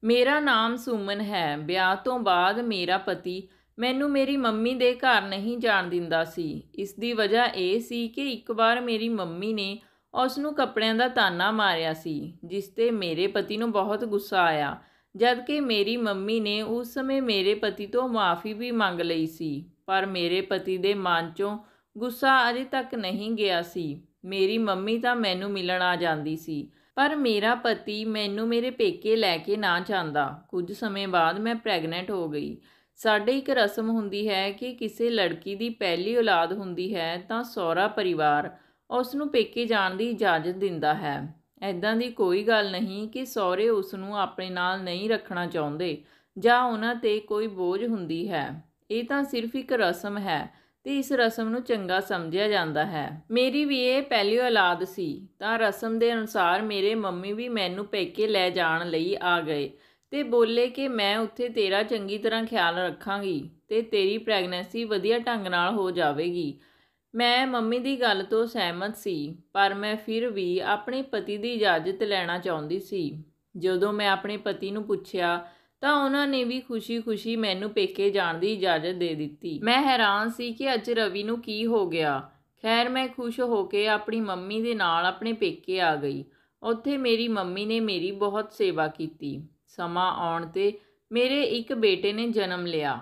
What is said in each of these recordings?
ਮੇਰਾ ਨਾਮ ਸੁਮਨ ਹੈ। ਵਿਆਹ ਤੋਂ ਬਾਅਦ ਮੇਰਾ ਪਤੀ ਮੈਨੂੰ ਮੇਰੀ ਮੰਮੀ ਦੇ ਘਰ ਨਹੀਂ ਜਾਣ ਦਿੰਦਾ ਸੀ। ਇਸ ਦੀ ਵਜ੍ਹਾ ਇਹ ਸੀ ਕਿ ਇੱਕ ਵਾਰ ਮੇਰੀ ਮੰਮੀ ਨੇ ਉਸ ਨੂੰ ਕੱਪੜਿਆਂ ਦਾ ਤਾਨਾ ਮਾਰਿਆ ਸੀ, ਜਿਸ 'ਤੇ ਮੇਰੇ ਪਤੀ ਨੂੰ ਬਹੁਤ ਗੁੱਸਾ ਆਇਆ। ਜਦ ਕਿ ਮੇਰੀ ਮੰਮੀ ਨੇ ਉਸ ਸਮੇਂ ਮੇਰੇ ਪਤੀ ਤੋਂ ਮਾफ़ੀ ਵੀ ਮੰਗ ਲਈ ਸੀ, ਪਰ ਮੇਰੇ ਪਤੀ ਦੇ ਮਨ 'ਚੋਂ ਗੁੱਸਾ ਅਜੇ ਤੱਕ ਨਹੀਂ ਗਿਆ ਸੀ। ਮੇਰੀ ਮੰਮੀ ਤਾਂ ਮੈਨੂੰ ਮਿਲਣ ਆ ਜਾਂਦੀ ਸੀ, ਪਰ ਮੇਰਾ ਪਤੀ ਮੈਨੂੰ ਮੇਰੇ ਪੇਕੇ ਲੈ ਕੇ ਨਾ ਜਾਂਦਾ। ਕੁਝ ਸਮੇਂ ਬਾਅਦ ਮੈਂ ਪ੍ਰੈਗਨੈਂਟ ਹੋ ਗਈ। ਸਾਡੇ ਇੱਕ ਰਸਮ ਹੁੰਦੀ ਹੈ ਕਿ ਕਿਸੇ ਲੜਕੀ ਦੀ ਪਹਿਲੀ ਔਲਾਦ ਹੁੰਦੀ ਹੈ ਤਾਂ ਸਹੁਰਾ ਪਰਿਵਾਰ ਉਸ ਨੂੰ ਪੇਕੇ ਜਾਣ ਦੀ ਇਜਾਜ਼ਤ ਦਿੰਦਾ ਹੈ। ਇੱਦਾਂ ਦੀ ਕੋਈ ਗੱਲ ਨਹੀਂ ਕਿ ਸਹੁਰੇ ਉਸ ਨੂੰ ਆਪਣੇ ਨਾਲ ਨਹੀਂ ਰੱਖਣਾ ਚਾਹੁੰਦੇ ਜਾਂ ਉਹਨਾਂ 'ਤੇ ਕੋਈ ਬੋਝ ਹੁੰਦੀ ਹੈ। ਇਹ ਤਾਂ ਸਿਰਫ ਇੱਕ ਰਸਮ ਹੈ ਤੇ ਇਸ ਰਸਮ ਨੂੰ ਚੰਗਾ ਸਮਝਿਆ ਜਾਂਦਾ ਹੈ। ਮੇਰੀ ਵੀ ਇਹ ਪਹਿਲੀ ਔਲਾਦ ਸੀ ਤਾਂ ਰਸਮ ਦੇ ਅਨੁਸਾਰ ਮੇਰੇ ਮੰਮੀ ਵੀ ਮੈਨੂੰ ਪੇਕੇ ਲੈ ਜਾਣ ਲਈ ਆ ਗਏ ਤੇ ਬੋਲੇ ਕਿ ਮੈਂ ਉੱਥੇ ਤੇਰਾ ਚੰਗੀ ਤਰ੍ਹਾਂ ਖਿਆਲ ਰੱਖਾਂਗੀ ਤੇ ਤੇਰੀ ਪ੍ਰੈਗਨੈਂਸੀ ਵਧੀਆ ਢੰਗ ਨਾਲ ਹੋ ਜਾਵੇਗੀ। ਮੈਂ ਮੰਮੀ ਦੀ ਗੱਲ ਤੋਂ ਸਹਿਮਤ ਸੀ, ਪਰ ਮੈਂ ਫਿਰ ਵੀ ਆਪਣੇ ਪਤੀ ਦੀ ਇਜਾਜ਼ਤ ਲੈਣਾ ਚਾਹੁੰਦੀ ਸੀ। ਜਦੋਂ ਮੈਂ ਆਪਣੇ ਪਤੀ ਨੂੰ ਪੁੱਛਿਆ ਤਾਂ ਉਹਨਾਂ ਨੇ ਵੀ ਖੁਸ਼ੀ-ਖੁਸ਼ੀ ਮੈਨੂੰ ਪੇਕੇ ਜਾਣ ਦੀ ਇਜਾਜ਼ਤ ਦੇ ਦਿੱਤੀ। ਮੈਂ ਹੈਰਾਨ ਸੀ ਕਿ ਅੱਜ ਰਵੀ ਨੂੰ ਕੀ ਹੋ ਗਿਆ। ਖੈਰ, ਮੈਂ ਖੁਸ਼ ਹੋ ਕੇ ਆਪਣੀ ਮੰਮੀ ਦੇ ਨਾਲ ਆਪਣੇ ਪੇਕੇ ਆ ਗਈ। ਉੱਥੇ ਮੇਰੀ ਮੰਮੀ ਨੇ ਮੇਰੀ ਬਹੁਤ ਸੇਵਾ ਕੀਤੀ। ਸਮਾਂ ਆਉਣ 'ਤੇ ਮੇਰੇ ਇੱਕ ਬੇਟੇ ਨੇ ਜਨਮ ਲਿਆ।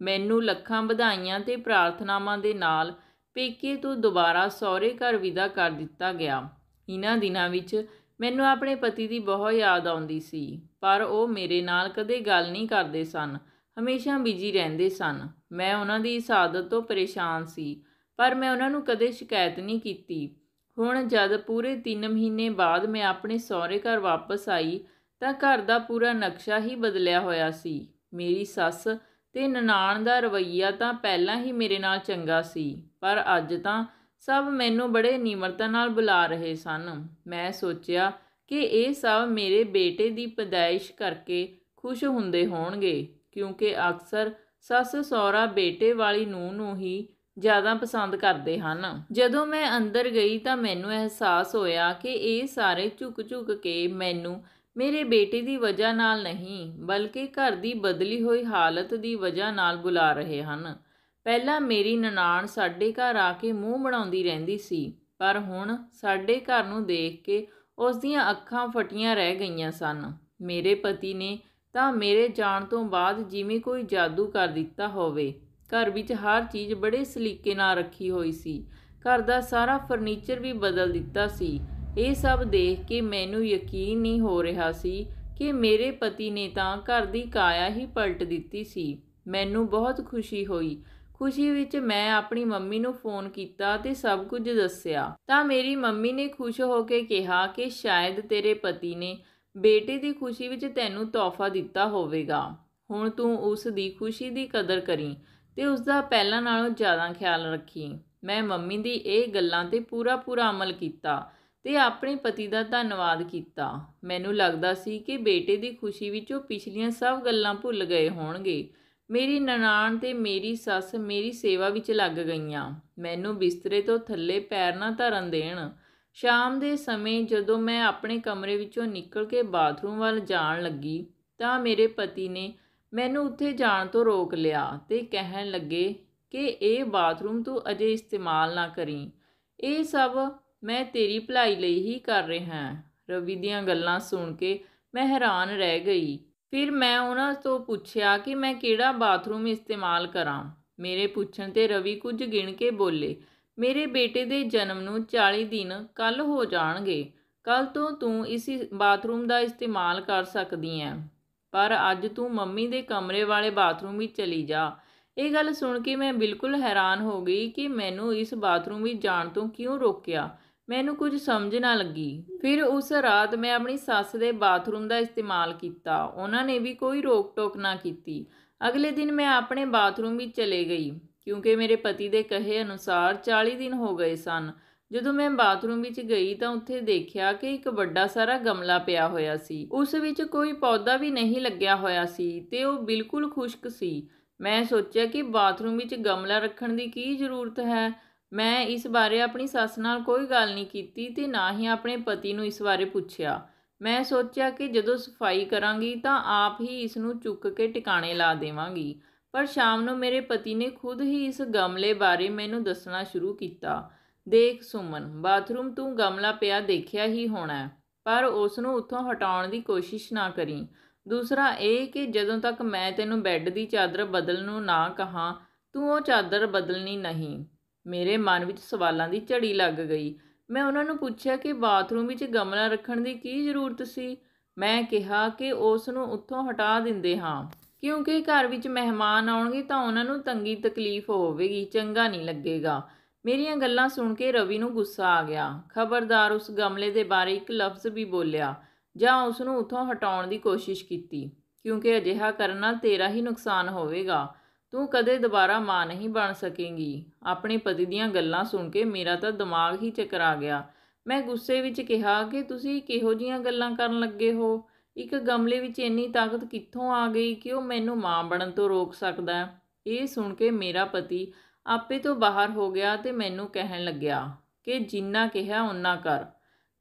ਮੈਨੂੰ ਲੱਖਾਂ ਵਧਾਈਆਂ ਤੇ ਪ੍ਰਾਰਥਨਾਵਾਂ ਦੇ ਨਾਲ ਪੇਕੇ ਤੋਂ ਦੁਬਾਰਾ ਸਹੁਰੇ ਘਰ ਵਿਦਾ ਕਰ ਦਿੱਤਾ ਗਿਆ। ਇਹਨਾਂ ਦਿਨਾਂ ਵਿੱਚ ਮੈਨੂੰ ਆਪਣੇ ਪਤੀ ਦੀ ਬਹੁਤ ਯਾਦ ਆਉਂਦੀ ਸੀ, ਪਰ ਉਹ ਮੇਰੇ ਨਾਲ ਕਦੇ ਗੱਲ ਨਹੀਂ ਕਰਦੇ ਸਨ, ਹਮੇਸ਼ਾ ਬਿਜੀ ਰਹਿੰਦੇ ਸਨ। ਮੈਂ ਉਹਨਾਂ ਦੀ ਇਸ ਆਦਤ ਤੋਂ ਪਰੇਸ਼ਾਨ ਸੀ, ਪਰ ਮੈਂ ਉਹਨਾਂ ਨੂੰ ਕਦੇ ਸ਼ਿਕਾਇਤ ਨਹੀਂ ਕੀਤੀ। ਹੁਣ ਜਦ ਪੂਰੇ 3 ਮਹੀਨੇ ਬਾਅਦ ਮੈਂ ਆਪਣੇ ਸਹੁਰੇ ਘਰ ਵਾਪਸ ਆਈ ਤਾਂ ਘਰ ਦਾ ਪੂਰਾ ਨਕਸ਼ਾ ਹੀ ਬਦਲਿਆ ਹੋਇਆ ਸੀ। ਮੇਰੀ ਸੱਸ ਤੇ ਨਨਾਣ ਦਾ ਰਵੱਈਆ ਤਾਂ ਪਹਿਲਾਂ ਹੀ ਮੇਰੇ ਨਾਲ ਚੰਗਾ ਸੀ, ਪਰ ਅੱਜ ਤਾਂ ਸਭ ਮੈਨੂੰ ਬੜੇ ਨਿਮਰਤਾ ਨਾਲ ਬੁਲਾ ਰਹੇ ਸਨ। ਮੈਂ ਸੋਚਿਆ ਕਿ ਇਹ ਸਭ ਮੇਰੇ ਬੇਟੇ ਦੀ ਪੈਦਾਇਸ਼ ਕਰਕੇ ਖੁਸ਼ ਹੁੰਦੇ ਹੋਣਗੇ, ਕਿਉਂਕਿ ਅਕਸਰ ਸੱਸ ਸਹੁਰਾ ਬੇਟੇ ਵਾਲੀ ਨੂੰਹ ਨੂੰ ਹੀ ਜ਼ਿਆਦਾ ਪਸੰਦ ਕਰਦੇ ਹਨ। ਜਦੋਂ ਮੈਂ ਅੰਦਰ ਗਈ ਤਾਂ ਮੈਨੂੰ ਅਹਿਸਾਸ ਹੋਇਆ ਕਿ ਇਹ ਸਾਰੇ ਝੁਕ-ਝੁਕ ਕੇ ਮੈਨੂੰ ਮੇਰੇ ਬੇਟੇ ਦੀ ਵਜ੍ਹਾ ਨਾਲ ਨਹੀਂ, ਬਲਕਿ ਘਰ ਦੀ ਬਦਲੀ ਹੋਈ ਹਾਲਤ ਦੀ ਵਜ੍ਹਾ ਨਾਲ ਬੁਲਾ ਰਹੇ ਹਨ। ਪਹਿਲਾਂ ਮੇਰੀ ਨਨਾਣ ਸਾਡੇ ਘਰ ਆ ਕੇ ਮੂੰਹ ਬਣਾਉਂਦੀ ਰਹਿੰਦੀ ਸੀ, ਪਰ ਹੁਣ ਸਾਡੇ ਘਰ ਨੂੰ ਦੇਖ ਕੇ ਉਸ ਦੀਆਂ ਅੱਖਾਂ ਫਟੀਆਂ ਰਹਿ ਗਈਆਂ ਸਨ। ਮੇਰੇ ਪਤੀ ਨੇ ਤਾਂ ਮੇਰੇ ਜਾਣ ਤੋਂ ਬਾਅਦ ਜਿਵੇਂ ਕੋਈ ਜਾਦੂ ਕਰ ਦਿੱਤਾ ਹੋਵੇ। ਘਰ ਵਿੱਚ ਹਰ ਚੀਜ਼ ਬੜੇ ਸਲੀਕੇ ਨਾਲ ਰੱਖੀ ਹੋਈ ਸੀ। ਘਰ ਦਾ ਸਾਰਾ ਫਰਨੀਚਰ ਵੀ ਬਦਲ ਦਿੱਤਾ ਸੀ। ਇਹ ਸਭ ਦੇਖ ਕੇ ਮੈਨੂੰ ਯਕੀਨ ਨਹੀਂ ਹੋ ਰਿਹਾ ਸੀ ਕਿ ਮੇਰੇ ਪਤੀ ਨੇ ਤਾਂ ਘਰ ਦੀ ਕਾਇਆ ਹੀ ਪਲਟ ਦਿੱਤੀ ਸੀ। ਮੈਨੂੰ ਬਹੁਤ ਖੁਸ਼ੀ ਹੋਈ। ਖੁਸ਼ੀ ਵਿੱਚ ਮੈਂ ਆਪਣੀ ਮੰਮੀ ਨੂੰ ਫ਼ੋਨ ਕੀਤਾ ਤੇ ਸਭ ਕੁਝ ਦੱਸਿਆ ਤਾਂ ਮੇਰੀ ਮੰਮੀ ਨੇ ਖੁਸ਼ ਹੋ ਕੇ ਕਿਹਾ ਕਿ ਸ਼ਾਇਦ ਤੇਰੇ ਪਤੀ ਨੇ ਬੇਟੇ ਦੀ ਖੁਸ਼ੀ ਵਿੱਚ ਤੈਨੂੰ ਤੋਹਫ਼ਾ ਦਿੱਤਾ ਹੋਵੇਗਾ। ਹੁਣ ਤੂੰ ਉਸ ਦੀ ਖੁਸ਼ੀ ਦੀ ਕਦਰ ਕਰੀਂ ਤੇ ਉਸ ਦਾ ਪਹਿਲਾਂ ਨਾਲੋਂ ਜ਼ਿਆਦਾ ਖਿਆਲ ਰੱਖੀਂ। ਮੈਂ ਮੰਮੀ ਦੀ ਇਹ ਗੱਲਾਂ 'ਤੇ ਪੂਰਾ ਅਮਲ ਕੀਤਾ ਤੇ ਆਪਣੇ ਪਤੀ ਦਾ ਧੰਨਵਾਦ ਕੀਤਾ। ਮੈਨੂੰ ਲੱਗਦਾ ਸੀ ਕਿ ਬੇਟੇ ਦੀ ਖੁਸ਼ੀ ਵਿੱਚ ਉਹ ਪਿਛਲੀਆਂ ਸਭ ਗੱਲਾਂ ਭੁੱਲ ਗਏ ਹੋਣਗੇ। ਮੇਰੀ ਨਨਾਣ ਤੇ ਮੇਰੀ ਸੱਸ ਮੇਰੀ ਸੇਵਾ ਵਿੱਚ ਲੱਗ ਗਈਆਂ, ਮੈਨੂੰ ਬਿਸਤਰੇ ਤੋਂ ਥੱਲੇ ਪੈਰ ਨਾ ਧਰਨ ਦੇਣ। ਸ਼ਾਮ ਦੇ ਸਮੇਂ ਜਦੋਂ ਮੈਂ ਆਪਣੇ ਕਮਰੇ ਵਿੱਚੋਂ ਨਿਕਲ ਕੇ ਬਾਥਰੂਮ ਵੱਲ ਜਾਣ ਲੱਗੀ ਤਾਂ ਮੇਰੇ ਪਤੀ ਨੇ ਮੈਨੂੰ ਉੱਥੇ ਜਾਣ ਤੋਂ ਰੋਕ ਲਿਆ ਤੇ ਕਹਿਣ ਲੱਗੇ ਕਿ ਇਹ ਬਾਥਰੂਮ ਤੂੰ ਅਜੇ ਇਸਤੇਮਾਲ ਨਾ ਕਰੀਂ, ਇਹ ਸਭ ਮੈਂ ਤੇਰੀ ਭਲਾਈ ਲਈ ਹੀ ਕਰ ਰਿਹਾ ਹਾਂ। ਰਵੀ ਦੀਆਂ ਗੱਲਾਂ ਸੁਣ ਕੇ ਮੈਂ ਹੈਰਾਨ ਰਹਿ ਗਈ। ਫਿਰ ਮੈਂ ਉਹਨਾਂ ਤੋਂ ਪੁੱਛਿਆ ਕਿ ਮੈਂ ਕਿਹੜਾ ਬਾਥਰੂਮ ਇਸਤੇਮਾਲ ਕਰਾਂ। ਮੇਰੇ ਪੁੱਛਣ 'ਤੇ ਰਵੀ ਕੁਝ ਗਿਣ ਕੇ ਬੋਲੇ, ਮੇਰੇ ਬੇਟੇ ਦੇ ਜਨਮ ਨੂੰ 40 ਦਿਨ ਕੱਲ੍ਹ ਹੋ ਜਾਣਗੇ। ਕੱਲ੍ਹ ਤੋਂ ਤੂੰ ਇਸ ਬਾਥਰੂਮ ਦਾ ਇਸਤੇਮਾਲ ਕਰ ਸਕਦੀ ਹੈ, ਪਰ ਅੱਜ ਤੂੰ ਮੰਮੀ ਦੇ ਕਮਰੇ ਵਾਲੇ ਬਾਥਰੂਮ ਵਿੱਚ ਚਲੀ ਜਾ। ਇਹ ਗੱਲ ਸੁਣ ਕੇ ਮੈਂ ਬਿਲਕੁਲ ਹੈਰਾਨ ਹੋ ਗਈ ਕਿ ਮੈਨੂੰ ਇਸ ਬਾਥਰੂਮ ਵਿੱਚ ਜਾਣ ਤੋਂ ਕਿਉਂ ਰੋਕਿਆ। ਮੈਨੂੰ ਕੁਝ ਸਮਝ ਨਾ ਲੱਗੀ। ਫਿਰ ਉਸ ਰਾਤ ਮੈਂ ਆਪਣੀ ਸੱਸ ਦੇ ਬਾਥਰੂਮ ਦਾ ਇਸਤੇਮਾਲ ਕੀਤਾ। ਉਹਨਾਂ ਨੇ ਵੀ ਕੋਈ ਰੋਕ ਟੋਕ ਨਾ ਕੀਤੀ। ਅਗਲੇ ਦਿਨ ਮੈਂ ਆਪਣੇ ਬਾਥਰੂਮ ਵਿੱਚ ਚਲੇ ਗਈ, ਕਿਉਂਕਿ ਮੇਰੇ ਪਤੀ ਦੇ ਕਹੇ ਅਨੁਸਾਰ 40 ਦਿਨ ਹੋ ਗਏ ਸਨ। ਜਦੋਂ ਮੈਂ ਬਾਥਰੂਮ ਵਿੱਚ ਗਈ ਤਾਂ ਉੱਥੇ ਦੇਖਿਆ ਕਿ ਇੱਕ ਵੱਡਾ ਸਾਰਾ ਗਮਲਾ ਪਿਆ ਹੋਇਆ ਸੀ। ਉਸ ਵਿੱਚ ਕੋਈ ਪੌਦਾ ਵੀ ਨਹੀਂ ਲੱਗਿਆ ਹੋਇਆ ਸੀ ਤੇ ਉਹ ਬਿਲਕੁਲ ਖੁਸ਼ਕ ਸੀ। ਮੈਂ ਸੋਚਿਆ ਕਿ ਬਾਥਰੂਮ ਵਿੱਚ ਗਮਲਾ ਰੱਖਣ ਦੀ ਕੀ ਜ਼ਰੂਰਤ ਹੈ। ਮੈਂ ਇਸ ਬਾਰੇ ਆਪਣੀ ਸੱਸ ਨਾਲ ਕੋਈ ਗੱਲ ਨਹੀਂ ਕੀਤੀ ਤੇ ਨਾ ਹੀ ਆਪਣੇ ਪਤੀ ਨੂੰ ਇਸ ਬਾਰੇ ਪੁੱਛਿਆ। ਮੈਂ ਸੋਚਿਆ ਕਿ ਜਦੋਂ ਸਫਾਈ ਕਰਾਂਗੀ ਤਾਂ ਆਪ ਹੀ ਇਸ ਨੂੰ ਚੁੱਕ ਕੇ ਟਿਕਾਣੇ ਲਾ ਦੇਵਾਂਗੀ, ਪਰ ਸ਼ਾਮ ਨੂੰ ਮੇਰੇ ਪਤੀ ਨੇ ਖੁਦ ਹੀ ਇਸ ਗਮਲੇ ਬਾਰੇ ਮੈਨੂੰ ਦੱਸਣਾ ਸ਼ੁਰੂ ਕੀਤਾ। ਦੇਖ ਸੁਮਨ, ਬਾਥਰੂਮ ਤੂੰ ਗਮਲਾ ਪਿਆ ਦੇਖਿਆ ਹੀ ਹੋਣਾ ਹੈ, ਪਰ ਉਸ ਨੂੰ ਉੱਥੋਂ ਹਟਾਉਣ ਦੀ ਕੋਸ਼ਿਸ਼ ਨਾ ਕਰੀ। ਦੂਸਰਾ ਇਹ ਕਿ ਜਦੋਂ ਤੱਕ ਮੈਂ ਤੈਨੂੰ ਬੈੱਡ ਦੀ ਚਾਦਰ ਬਦਲਣ ਨੂੰ ਨਾ ਕਹਾਂ, ਤੂੰ ਉਹ ਚਾਦਰ ਬਦਲਣੀ ਨਹੀਂ। ਮੇਰੇ ਮਨ ਵਿੱਚ ਸਵਾਲਾਂ ਦੀ ਝੜੀ ਲੱਗ ਗਈ। ਮੈਂ ਉਹਨਾਂ ਨੂੰ ਪੁੱਛਿਆ ਕਿ ਬਾਥਰੂਮ ਵਿੱਚ ਗਮਲਾ ਰੱਖਣ ਦੀ ਕੀ ਜ਼ਰੂਰਤ ਸੀ। ਮੈਂ ਕਿਹਾ ਕਿ ਉਸ ਨੂੰ ਉੱਥੋਂ ਹਟਾ ਦਿੰਦੇ ਹਾਂ, ਕਿਉਂਕਿ ਘਰ ਵਿੱਚ ਮਹਿਮਾਨ ਆਉਣਗੇ ਤਾਂ ਉਹਨਾਂ ਨੂੰ ਤੰਗੀ ਤਕਲੀਫ ਹੋਵੇਗੀ, ਚੰਗਾ ਨਹੀਂ ਲੱਗੇਗਾ। ਮੇਰੀਆਂ ਗੱਲਾਂ ਸੁਣ ਕੇ ਰਵੀ ਨੂੰ ਗੁੱਸਾ ਆ ਗਿਆ। ਖਬਰਦਾਰ ਉਸ ਗਮਲੇ ਦੇ ਬਾਰੇ ਇੱਕ ਲਫ਼ਜ਼ ਵੀ ਬੋਲਿਆ ਜਾਂ ਉਸ ਨੂੰ ਉੱਥੋਂ ਹਟਾਉਣ ਦੀ ਕੋਸ਼ਿਸ਼ ਕੀਤੀ, ਕਿਉਂਕਿ ਅਜਿਹਾ ਕਰਨ ਨਾਲ ਤੇਰਾ ਹੀ ਨੁਕਸਾਨ ਹੋਵੇਗਾ। ਤੂੰ ਕਦੇ ਦੁਬਾਰਾ ਮਾਂ ਨਹੀਂ ਬਣ ਸਕੇਂਗੀ। ਆਪਣੇ ਪਤੀ ਦੀਆਂ ਗੱਲਾਂ ਸੁਣ ਕੇ ਮੇਰਾ ਤਾਂ ਦਿਮਾਗ ਹੀ ਚੱਕਰਾ ਗਿਆ। ਮੈਂ ਗੁੱਸੇ ਵਿੱਚ ਕਿਹਾ ਕਿ ਤੁਸੀਂ ਕਿਹੋ ਜਿਹੀਆਂ ਗੱਲਾਂ ਕਰਨ ਲੱਗੇ ਹੋ। ਇੱਕ ਗਮਲੇ ਵਿੱਚ ਇੰਨੀ ਤਾਕਤ ਕਿੱਥੋਂ ਆ ਗਈ ਕਿ ਉਹ ਮੈਨੂੰ ਮਾਂ ਬਣਨ ਤੋਂ ਰੋਕ ਸਕਦਾ ਹੈ। ਇਹ ਸੁਣ ਕੇ ਮੇਰਾ ਪਤੀ ਆਪੇ ਤੋਂ ਬਾਹਰ ਹੋ ਗਿਆ ਤੇ ਮੈਨੂੰ ਕਹਿਣ ਲੱਗਿਆ ਕਿ ਜਿੰਨਾ ਕਿਹਾ ਓਨਾ ਕਰ।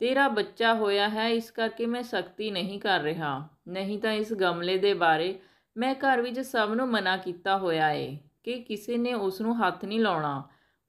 ਤੇਰਾ ਬੱਚਾ ਹੋਇਆ ਹੈ, ਇਸ ਕਰਕੇ ਮੈਂ ਸਖਤੀ ਨਹੀਂ ਕਰ ਰਿਹਾ, ਨਹੀਂ ਤਾਂ ਇਸ ਗਮਲੇ ਦੇ ਬਾਰੇ ਮੈਂ ਘਰ ਵਿੱਚ ਸਭ ਨੂੰ ਮਨਾ ਕੀਤਾ ਹੋਇਆ ਏ ਕਿ ਕਿਸੇ ਨੇ ਉਸ ਨੂੰ ਹੱਥ ਨਹੀਂ ਲਾਉਣਾ।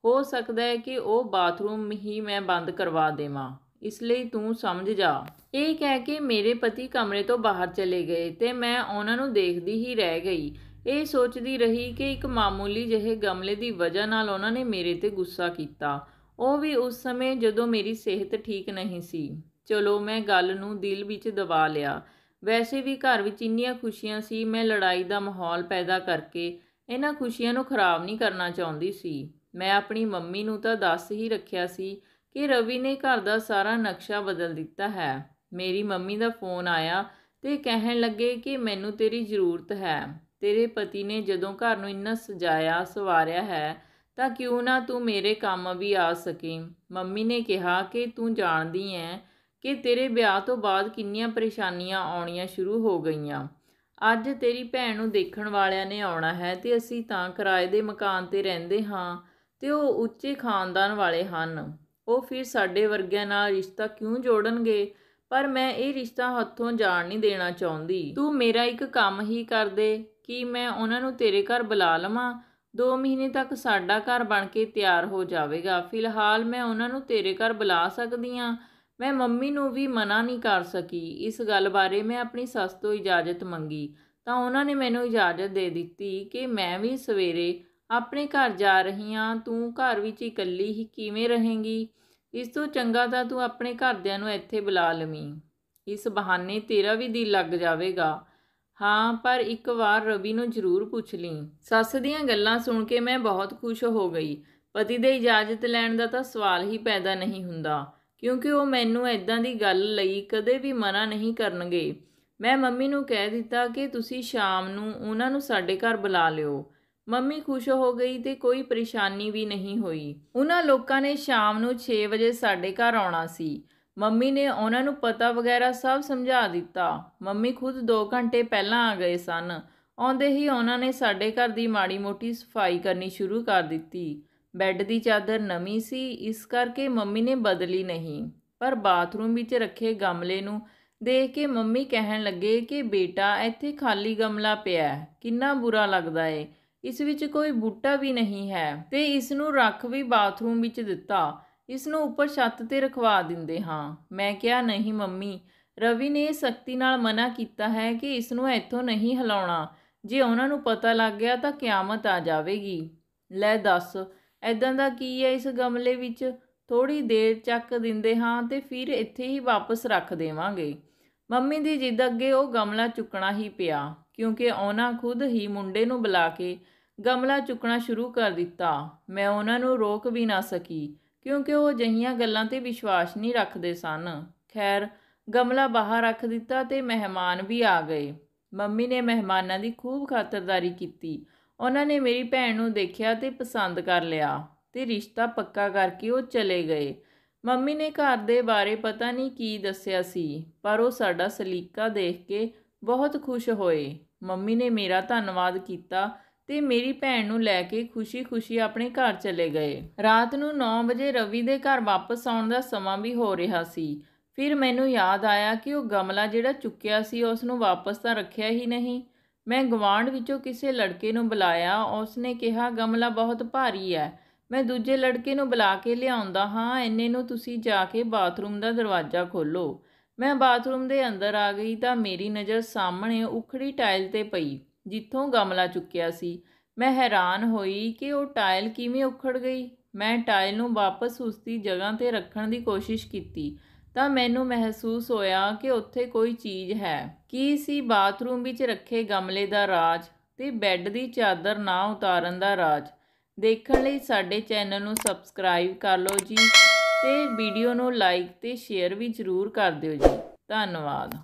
ਹੋ ਸਕਦਾ ਹੈ ਕਿ ਉਹ ਬਾਥਰੂਮ ਹੀ ਮੈਂ ਬੰਦ ਕਰਵਾ ਦੇਵਾਂ, ਇਸ ਲਈ ਤੂੰ ਸਮਝ ਜਾ। ਇਹ ਕਹਿ ਕੇ ਮੇਰੇ ਪਤੀ ਕਮਰੇ ਤੋਂ ਬਾਹਰ ਚਲੇ ਗਏ ਤੇ ਮੈਂ ਉਹਨਾਂ ਨੂੰ ਦੇਖਦੀ ਹੀ ਰਹਿ ਗਈ। ਇਹ ਸੋਚਦੀ ਰਹੀ ਕਿ ਇੱਕ ਮਾਮੂਲੀ ਜਿਹੇ ਗਮਲੇ ਦੀ ਵਜ੍ਹਾ ਨਾਲ ਉਹਨਾਂ ਨੇ ਮੇਰੇ ਤੇ ਗੁੱਸਾ ਕੀਤਾ, ਉਹ ਵੀ ਉਸ ਸਮੇਂ ਜਦੋਂ ਮੇਰੀ ਸਿਹਤ ਠੀਕ ਨਹੀਂ ਸੀ। ਚਲੋ, ਮੈਂ ਗੱਲ ਨੂੰ ਦਿਲ ਵਿੱਚ ਦਬਾ ਲਿਆ। ਵੈਸੇ ਵੀ ਘਰ ਵਿੱਚ ਇੰਨੀਆਂ ਖੁਸ਼ੀਆਂ ਸੀ, ਮੈਂ ਲੜਾਈ ਦਾ ਮਾਹੌਲ ਪੈਦਾ ਕਰਕੇ ਇਹਨਾਂ ਖੁਸ਼ੀਆਂ ਨੂੰ ਖਰਾਬ ਨਹੀਂ ਕਰਨਾ ਚਾਹੁੰਦੀ ਸੀ। ਮੈਂ ਆਪਣੀ ਮੰਮੀ ਨੂੰ ਤਾਂ ਦੱਸ ਹੀ ਰੱਖਿਆ ਸੀ ਕਿ ਰਵੀ ਨੇ ਘਰ ਦਾ ਸਾਰਾ ਨਕਸ਼ਾ ਬਦਲ ਦਿੱਤਾ ਹੈ। ਮੇਰੀ ਮੰਮੀ ਦਾ ਫੋਨ ਆਇਆ ਤੇ ਕਹਿਣ ਲੱਗੇ ਕਿ ਮੈਨੂੰ ਤੇਰੀ ਜ਼ਰੂਰਤ ਹੈ। ਤੇਰੇ ਪਤੀ ਨੇ ਜਦੋਂ ਘਰ ਨੂੰ ਇੰਨਾ ਸਜਾਇਆ ਸੰਵਾਰਿਆ ਹੈ ਤਾਂ ਕਿਉਂ ਨਾ ਤੂੰ ਮੇਰੇ ਕੰਮ ਵੀ ਆ ਸਕੇ। ਮੰਮੀ ਨੇ ਕਿਹਾ ਕਿ ਤੂੰ ਜਾਣਦੀ ਹੈ ਕਿ ਤੇਰੇ ਵਿਆਹ ਤੋਂ ਬਾਅਦ ਕਿੰਨੀਆਂ ਪਰੇਸ਼ਾਨੀਆਂ ਆਉਣੀਆਂ ਸ਼ੁਰੂ ਹੋ ਗਈਆਂ। ਅੱਜ ਤੇਰੀ ਭੈਣ ਨੂੰ ਦੇਖਣ ਵਾਲਿਆਂ ਨੇ ਆਉਣਾ ਹੈ ਤੇ ਅਸੀਂ ਤਾਂ ਕਿਰਾਏ ਦੇ ਮਕਾਨ 'ਤੇ ਰਹਿੰਦੇ ਹਾਂ ਤੇ ਉਹ ਉੱਚੇ ਖਾਨਦਾਨ ਵਾਲੇ ਹਨ। ਉਹ ਫਿਰ ਸਾਡੇ ਵਰਗਿਆਂ ਨਾਲ ਰਿਸ਼ਤਾ ਕਿਉਂ ਜੋੜਨਗੇ? ਪਰ ਮੈਂ ਇਹ ਰਿਸ਼ਤਾ ਹੱਥੋਂ ਜਾਣ ਨਹੀਂ ਦੇਣਾ ਚਾਹੁੰਦੀ। ਤੂੰ ਮੇਰਾ ਇੱਕ ਕੰਮ ਹੀ ਕਰ ਦੇ ਕਿ ਮੈਂ ਉਹਨਾਂ ਨੂੰ ਤੇਰੇ ਘਰ ਬੁਲਾ ਲਵਾਂ। 2 ਮਹੀਨੇ ਤੱਕ ਸਾਡਾ ਘਰ ਬਣ ਕੇ ਤਿਆਰ ਹੋ ਜਾਵੇਗਾ। ਫਿਲਹਾਲ ਮੈਂ ਉਹਨਾਂ ਨੂੰ ਤੇਰੇ ਘਰ ਬੁਲਾ ਸਕਦੀ ਹਾਂ। ਮੈਂ ਮੰਮੀ ਨੂੰ ਵੀ ਮਨਾ ਨਹੀਂ ਕਰ ਸਕੀ। ਇਸ ਗੱਲ ਬਾਰੇ ਮੈਂ ਆਪਣੀ ਸੱਸ ਤੋਂ ਇਜਾਜ਼ਤ ਮੰਗੀ ਤਾਂ ਉਹਨਾਂ ਨੇ ਮੈਨੂੰ ਇਜਾਜ਼ਤ ਦੇ ਦਿੱਤੀ ਕਿ ਮੈਂ ਵੀ ਸਵੇਰੇ ਆਪਣੇ ਘਰ ਜਾ ਰਹੀ ਹਾਂ। ਤੂੰ ਘਰ ਵਿੱਚ ਇਕੱਲੀ ਹੀ ਕਿਵੇਂ ਰਹੇਂਗੀ? ਇਸ ਤੋਂ ਚੰਗਾ ਤਾਂ ਤੂੰ ਆਪਣੇ ਘਰਦਿਆਂ ਨੂੰ ਇੱਥੇ ਬੁਲਾ ਲਵੀਂ। ਇਸ ਬਹਾਨੇ ਤੇਰਾ ਵੀ ਦਿਲ ਲੱਗ ਜਾਵੇਗਾ। ਹਾਂ, ਪਰ ਇੱਕ ਵਾਰ ਰਵੀ ਨੂੰ ਜ਼ਰੂਰ ਪੁੱਛ ਲਈ। ਸੱਸ ਦੀਆਂ ਗੱਲਾਂ ਸੁਣ ਕੇ ਮੈਂ ਬਹੁਤ ਖੁਸ਼ ਹੋ ਗਈ। ਪਤੀ ਦੇ ਇਜਾਜ਼ਤ ਲੈਣ ਦਾ ਤਾਂ ਸਵਾਲ ਹੀ ਪੈਦਾ ਨਹੀਂ ਹੁੰਦਾ, ਕਿਉਂਕਿ ਉਹ ਮੈਨੂੰ ਇੱਦਾਂ ਦੀ ਗੱਲ ਲਈ ਕਦੇ ਵੀ ਮਨਾ ਨਹੀਂ ਕਰਨਗੇ। ਮੈਂ ਮੰਮੀ ਨੂੰ ਕਹਿ ਦਿੱਤਾ ਕਿ ਤੁਸੀਂ ਸ਼ਾਮ ਨੂੰ ਉਹਨਾਂ ਨੂੰ ਸਾਡੇ ਘਰ ਬੁਲਾ ਲਿਓ। ਮੰਮੀ ਖੁਸ਼ ਹੋ ਗਈ ਤੇ ਕੋਈ ਪਰੇਸ਼ਾਨੀ ਵੀ ਨਹੀਂ ਹੋਈ। ਉਹਨਾਂ ਲੋਕਾਂ ਨੇ ਸ਼ਾਮ ਨੂੰ 6 ਵਜੇ ਸਾਡੇ ਘਰ ਆਉਣਾ ਸੀ। ਮੰਮੀ ਨੇ ਉਹਨਾਂ ਨੂੰ ਪਤਾ ਵਗੈਰਾ ਸਭ ਸਮਝਾ ਦਿੱਤਾ। ਮੰਮੀ ਖੁਦ 2 ਘੰਟੇ ਪਹਿਲਾਂ ਆ ਗਏ ਸਨ। ਆਉਂਦੇ ਹੀ ਉਹਨਾਂ ਨੇ ਸਾਡੇ ਘਰ ਦੀ ਮਾੜੀ ਮੋਟੀ ਸਫਾਈ ਕਰਨੀ ਸ਼ੁਰੂ ਕਰ ਦਿੱਤੀ। ਬੈੱਡ ਦੀ ਚਾਦਰ ਨਵੀਂ ਸੀ, ਇਸ ਕਰਕੇ ਮੰਮੀ ਨੇ ਬਦਲੀ ਨਹੀਂ, ਪਰ ਬਾਥਰੂਮ ਵਿੱਚ ਰੱਖੇ ਗਮਲੇ ਨੂੰ ਦੇਖ ਕੇ ਮੰਮੀ ਕਹਿਣ ਲੱਗੇ ਕਿ ਬੇਟਾ, ਇੱਥੇ ਖਾਲੀ ਗਮਲਾ ਪਿਆ, ਕਿੰਨਾ ਬੁਰਾ ਲੱਗਦਾ ਏ। ਇਸ ਵਿੱਚ ਕੋਈ ਬੂਟਾ ਵੀ ਨਹੀਂ ਹੈ ਤੇ ਇਸ ਨੂੰ ਰੱਖ ਵੀ ਬਾਥਰੂਮ ਵਿੱਚ ਦਿੱਤਾ। ਇਸ ਨੂੰ ਉੱਪਰ ਛੱਤ 'ਤੇ ਰਖਵਾ ਦਿੰਦੇ ਹਾਂ। ਮੈਂ ਕਿਹਾ, ਨਹੀਂ ਮੰਮੀ, ਰਵੀ ਨੇ ਸਖਤੀ ਨਾਲ ਮਨਾ ਕੀਤਾ ਹੈ ਕਿ ਇਸ ਨੂੰ ਇੱਥੋਂ ਨਹੀਂ ਹਿਲਾਉਣਾ। ਜੇ ਉਹਨਾਂ ਨੂੰ ਪਤਾ ਲੱਗ ਗਿਆ ਤਾਂ ਕਿਆਮਤ ਆ ਜਾਵੇਗੀ। ਲੈ ਦੱਸ, ਇੱਦਾਂ ਦਾ ਕੀ ਹੈ ਇਸ ਗਮਲੇ ਵਿੱਚ? ਥੋੜ੍ਹੀ ਦੇਰ ਚੱਕ ਦਿੰਦੇ ਹਾਂ ਤੇ ਫਿਰ ਇੱਥੇ ਹੀ ਵਾਪਸ ਰੱਖ ਦੇਵਾਂਗੇ। ਮੰਮੀ ਦੀ ਜਿੱਦ ਅੱਗੇ ਉਹ ਗਮਲਾ ਚੁੱਕਣਾ ਹੀ ਪਿਆ, ਕਿਉਂਕਿ ਉਹਨਾਂ ਖੁਦ ਹੀ ਮੁੰਡੇ ਨੂੰ ਬੁਲਾ ਕੇ ਗਮਲਾ ਚੁੱਕਣਾ ਸ਼ੁਰੂ ਕਰ ਦਿੱਤਾ। ਮੈਂ ਉਹਨਾਂ ਨੂੰ ਰੋਕ ਵੀ ਨਾ ਸਕੀ, ਕਿਉਂਕਿ ਉਹ ਅਜਿਹੀਆਂ ਗੱਲਾਂ 'ਤੇ ਵਿਸ਼ਵਾਸ ਨਹੀਂ ਰੱਖਦੇ ਸਨ। ਖੈਰ, ਗਮਲਾ ਬਾਹਰ ਰੱਖ ਦਿੱਤਾ ਤੇ ਮਹਿਮਾਨ ਵੀ ਆ ਗਏ। ਮੰਮੀ ਨੇ ਮਹਿਮਾਨਾਂ ਦੀ ਖੂਬ ਖਾਤਰਦਾਰੀ ਕੀਤੀ। ਉਹਨਾਂ ਨੇ ਮੇਰੀ ਭੈਣ ਨੂੰ ਦੇਖਿਆ ਤੇ ਪਸੰਦ ਕਰ ਲਿਆ ਤੇ ਰਿਸ਼ਤਾ ਪੱਕਾ ਕਰਕੇ ਉਹ ਚਲੇ ਗਏ। ਮੰਮੀ ਨੇ ਘਰ ਦੇ ਬਾਰੇ ਪਤਾ ਨਹੀਂ ਕੀ ਦੱਸਿਆ ਸੀ, ਪਰ ਉਹ ਸਾਡਾ ਸਲੀਕਾ ਦੇਖ ਕੇ ਬਹੁਤ ਖੁਸ਼ ਹੋਏ। ਮੰਮੀ ਨੇ ਮੇਰਾ ਧੰਨਵਾਦ ਕੀਤਾ ਤੇ ਮੇਰੀ ਭੈਣ ਨੂੰ ਲੈ ਕੇ ਖੁਸ਼ੀ-ਖੁਸ਼ੀ ਆਪਣੇ ਘਰ ਚਲੇ ਗਏ। ਰਾਤ ਨੂੰ 9 ਵਜੇ ਰਵੀ ਦੇ ਘਰ ਵਾਪਸ ਆਉਣ ਦਾ ਸਮਾਂ ਵੀ ਹੋ ਰਿਹਾ ਸੀ। ਫਿਰ ਮੈਨੂੰ ਯਾਦ ਆਇਆ ਕਿ ਉਹ ਗਮਲਾ ਜਿਹੜਾ ਚੁੱਕਿਆ ਸੀ ਉਸ ਨੂੰ ਵਾਪਸ ਤਾਂ ਰੱਖਿਆ ਹੀ ਨਹੀਂ। ਮੈਂ ਗੁਆਂਢ ਵਿੱਚੋਂ ਕਿਸੇ ਲੜਕੇ ਨੂੰ ਬੁਲਾਇਆ। ਉਸ ਨੇ ਕਿਹਾ, ਗਮਲਾ ਬਹੁਤ ਭਾਰੀ ਹੈ, ਮੈਂ ਦੂਜੇ ਲੜਕੇ ਨੂੰ ਬੁਲਾ ਕੇ ਲਿਆਉਂਦਾ ਹਾਂ, ਇੰਨੇ ਨੂੰ ਤੁਸੀਂ ਜਾ ਕੇ ਬਾਥਰੂਮ ਦਾ ਦਰਵਾਜ਼ਾ ਖੋਲ੍ਹੋ। ਮੈਂ ਬਾਥਰੂਮ ਦੇ ਅੰਦਰ ਆ ਗਈ ਤਾਂ ਮੇਰੀ ਨਜ਼ਰ ਸਾਹਮਣੇ ਉਖੜੀ ਟਾਇਲ 'ਤੇ ਪਈ ਜਿੱਥੋਂ ਗਮਲਾ ਚੁੱਕਿਆ ਸੀ। ਮੈਂ ਹੈਰਾਨ ਹੋਈ ਕਿ ਉਹ ਟਾਇਲ ਕਿਵੇਂ ਉਖੜ ਗਈ। ਮੈਂ ਟਾਇਲ ਨੂੰ ਵਾਪਸ ਉਸਦੀ ਜਗ੍ਹਾ 'ਤੇ ਰੱਖਣ ਦੀ ਕੋਸ਼ਿਸ਼ ਕੀਤੀ ਤਾਂ ਮੈਨੂੰ ਮਹਿਸੂਸ ਹੋਇਆ ਕਿ ਉੱਥੇ ਕੋਈ ਚੀਜ਼ ਹੈ। ਕੀ ਸੀ ਬਾਥਰੂਮ ਵਿੱਚ ਰੱਖੇ ਗਮਲੇ ਦਾ ਰਾਜ ਤੇ ਬੈੱਡ ਦੀ ਚਾਦਰ ਨਾ ਉਤਾਰਨ ਦਾ ਰਾਜ? ਦੇਖਣ ਲਈ ਸਾਡੇ ਚੈਨਲ ਨੂੰ ਸਬਸਕ੍ਰਾਈਬ ਕਰ ਲਓ ਜੀ, ਤੇ ਵੀਡੀਓ ਨੂੰ ਲਾਈਕ ਤੇ ਸ਼ੇਅਰ ਵੀ ਜ਼ਰੂਰ ਕਰ ਦਿਓ ਜੀ। ਧੰਨਵਾਦ।